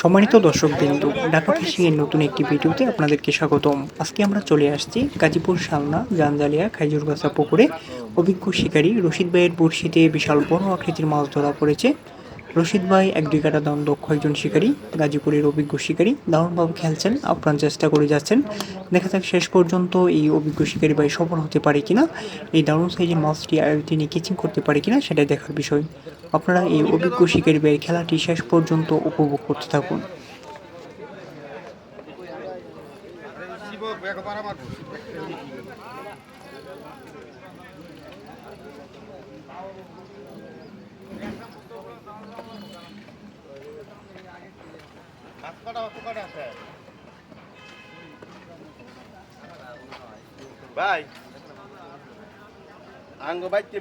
সম্মানিত দর্শকবৃন্দ, ঢাকা ফিশিং এর নতুন একটি ভিডিওতে আপনাদেরকে স্বাগতম। আজকে আমরা চলে আসছি গাজীপুর শালনা জানজালিয়া খাইজুরগাছা পুকুরে। অভিজ্ঞ শিকারী রশিদ ভাইয়ের বড়শিতে বিশাল বড় আকৃতির মাছ ধরা পড়েছে। রশিদ ভাই 1-2 কাটা দারুণ দক্ষ একজন শিকারী, গাজীপুরের অভিজ্ঞ শিকারী, দারুণভাবে খেলছেন, আপ্রাণ চেষ্টা করে যাচ্ছেন। দেখা যাক শেষ পর্যন্ত এই অভিজ্ঞ শিকারী ভাই সফল হতে পারে কিনা, এই দারুণ সাইজের মাছটি তিনি কিচিং করতে পারে কিনা সেটাই দেখার বিষয়। আপনারা এই অভিজ্ঞ শিকারী ভাইয়ের খেলাটি শেষ পর্যন্ত উপভোগ করতে থাকুন। ভাই আঙ্গ বাইতে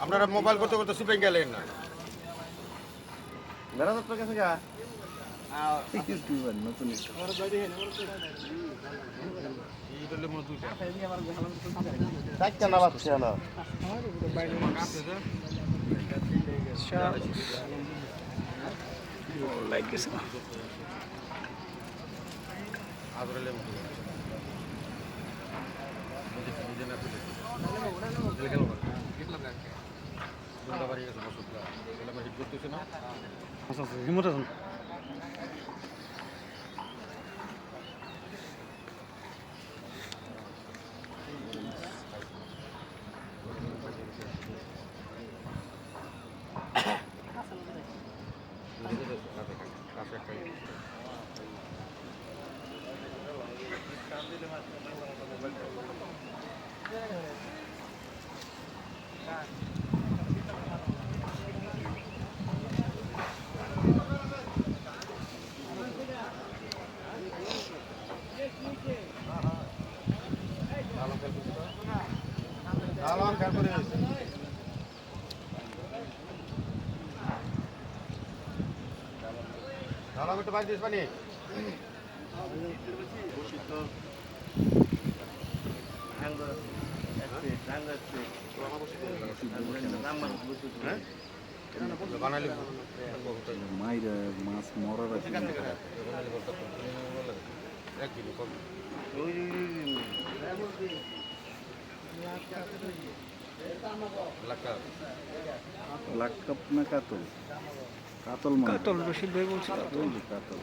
আপনারা মোবাইল করতে করতে সুপে গেলেন না মেরা তো কাছে গা নতুন না বাচ্চা না like this. মাছ মরার লাক্কাপ না কাতল কাতল কাতল রশিদ ভাই বলছে কাতল